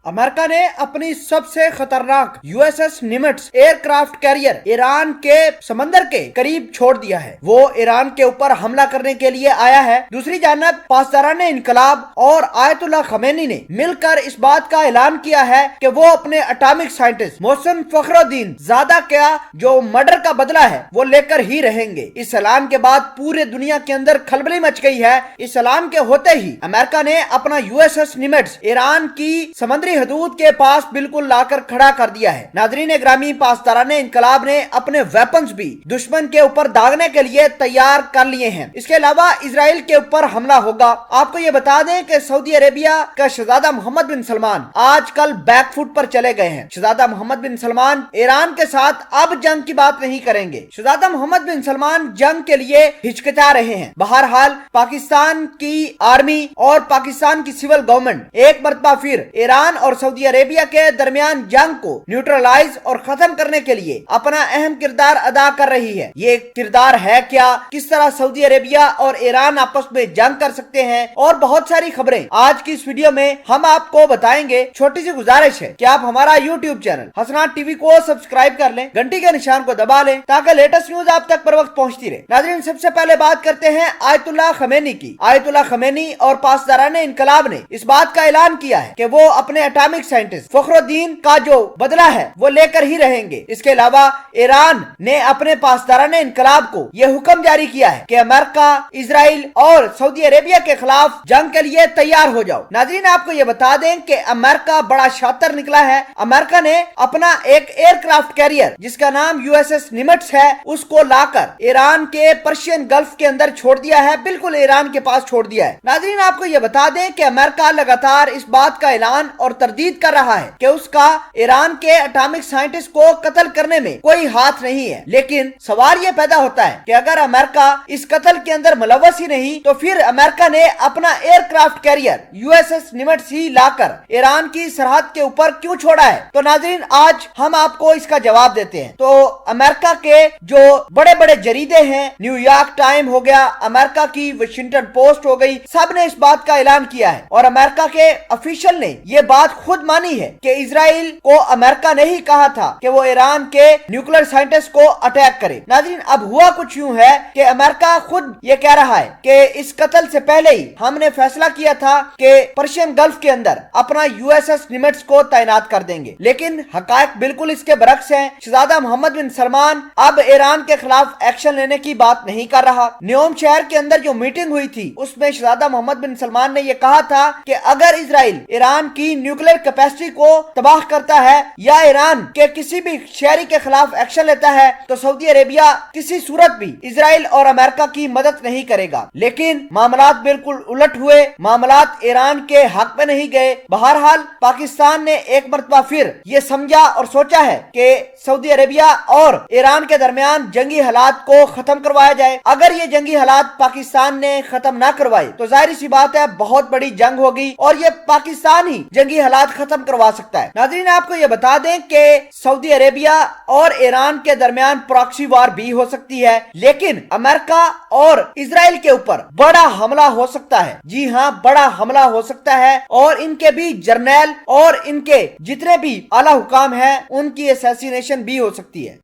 America ने अपनी सबसे खतरनाक यूएसएस निमिट्ज एयरक्राफ्ट कैरियर ईरान के समंदर के करीब छोड़ दिया है। वो ईरान के ऊपर हमला करने के लिए आया है। दूसरी जानब पासदारान इनकलाब और आयतुल्लाह खमेनी ने मिलकर इस बात का ऐलान किया है कि वो अपने एटॉमिक साइंटिस्ट मोहसिन फखरुद्दीन ज़ादा का जो मर्डर का बदला है वो लेकर ही रहेंगे। इस ऐलान के बाद पूरे दुनिया के अंदर खलबली मच गई है। इस ऐलान के होते ही अमेरिका ने अपना यूएसएस निमिट्ज ईरान की समुद्री हदूद के पास बिल्कुल लाकर खड़ा कर दिया है। नाजरीन ग्रामी, पासदाराने इनकलाब ने अपने वेपन्स भी दुश्मन के ऊपर दागने के लिए तैयार कर लिए हैं। इसके अलावा इजराइल के ऊपर हमला होगा। आपको ये बता दें कि सऊदी अरेबिया का शहजादा मोहम्मद बिन सलमान आजकल बैकफुट पर चले गए हैं। शहजादा मोहम्मद बिन सलमान ईरान के साथ अब जंग की बात नहीं करेंगे। शहजादा मोहम्मद बिन सलमान जंग के लिए हिचकिचा रहे हैं। बहरहाल पाकिस्तान की आर्मी और पाकिस्तान की सिविल गवर्नमेंट एक मरतबा फिर ईरान और सऊदी अरेबिया के दरमियान जंग को न्यूट्रलाइज और खत्म करने के लिए अपना अहम किरदार अदा कर रही है। ये किरदार है क्या, किस तरह सऊदी अरेबिया और ईरान आपस में जंग कर सकते हैं और बहुत सारी खबरें आज की इस वीडियो में हम आपको बताएंगे। छोटी सी गुजारिश है कि आप हमारा यूट्यूब चैनल हसनात टीवी को सब्सक्राइब कर लें, घंटी के निशान को दबा लें ताकि लेटेस्ट न्यूज आप तक पर वक्त पहुंचती रहे। नाज़रीन, सबसे पहले बात करते हैं आयतुल्लाह खमेनी की। आयतुल्लाह खमेनी और पासदाराने इनकलाब ने इस बात का ऐलान किया है कि वो अपने एटॉमिक साइंटिस्ट फखरुद्दीन का जो बदला है वो लेकर ही रहेंगे। इसके अलावा ईरान ने अपने पासदाराने इनकलाब को यह हुक्म जारी किया है कि अमेरिका, इजराइल और सऊदी अरेबिया के खिलाफ जंग के लिए तैयार हो जाओ। नाज़रीन, आपको ये बता दें कि अमेरिका बड़ा शातिर निकला है। अमेरिका ने अपना एक एयरक्राफ्ट कैरियर जिसका नाम यूएसएस निमिट्ज है उसको लाकर ईरान के पर्शियन गल्फ के अंदर छोड़ दिया है, बिल्कुल ईरान के पास छोड़ दिया है। नाज़रीन, आपको ये बता दें कि अमेरिका लगातार इस बात का ऐलान और तरदीद कर रहा है कि उसका ईरान के एटॉमिक साइंटिस्ट को कत्ल करने में कोई हाथ नहीं है। लेकिन सवाल ये पैदा होता है कि अगर अमेरिका इस कत्ल के अंदर मुलव्वस ही नहीं तो फिर अमेरिका ने अपना एयरक्राफ्ट कैरियर यूएसएस निमिट्ज ही लाकर ईरान की सरहद के ऊपर क्यों छोड़ा है। तो नाज़रीन, आज हम आपको इसका जवाब देते हैं। तो अमेरिका के जो बड़े बड़े जरीदे हैं, न्यूयॉर्क टाइम हो गया, अमेरिका की वाशिंगटन पोस्ट हो गई, सब ने इस बात का ऐलान किया है और अमेरिका के ऑफिशियल ने ये बात खुद मानी है कि इजराइल को अमेरिका ने ही कहा था कि वो ईरान के न्यूक्लियर साइंटिस्ट को अटैक करे। नाज़रीन, अब हुआ कुछ यूं है कि अमेरिका खुद ये कह रहा है कि इस कत्ल से पहले ही हमने फैसला किया था कि पर्शियन गल्फ के अंदर अपना यूएसएस निमिट्ज को तैनात कर देंगे। लेकिन हकायक बिल्कुल इसके बरक्स हैं। शहजादा मोहम्मद बिन सलमान अब ईरान के खिलाफ एक्शन लेने की बात नहीं कर रहा। न्योम शहर के अंदर जो मीटिंग हुई थी उसमें शहजादा मोहम्मद बिन सलमान ने यह कहा था कि अगर इजराइल ईरान की न्यूक्लियर कैपेसिटी को तबाह करता है या ईरान के किसी भी शहरी के खिलाफ एक्शन लेता है तो सऊदी अरेबिया किसी सूरत भी इजराइल और अमेरिका की मदद नहीं करेगा। लेकिन मामलात बिल्कुल उलट हुए, मामलात ईरान के हक में नहीं गए। बहरहाल पाकिस्तान ने एक मरतबा फिर ये समझा और सोचा है कि सऊदी अरेबिया और ईरान के दरमियान जंगी हालात को खत्म करवाया जाए। अगर ये जंगी हालात पाकिस्तान ने खत्म ना करवाए तो जाहिर सी बात है बहुत बड़ी जंग होगी और ये पाकिस्तान ही जंगी हालात खत्म करवा सकता है। नाज़रीन, आपको ये बता दें कि सऊदी अरेबिया और ईरान के दरमियान प्रॉक्सी वार भी हो सकती है, लेकिन अमेरिका और इजराइल के ऊपर बड़ा हमला हो सकता है। जी हाँ, बड़ा हमला हो सकता है और इनके भी जर्नैल और इनके जितने भी आला हुकाम हैं उनकी असैसिनेशन भी हो सकती है।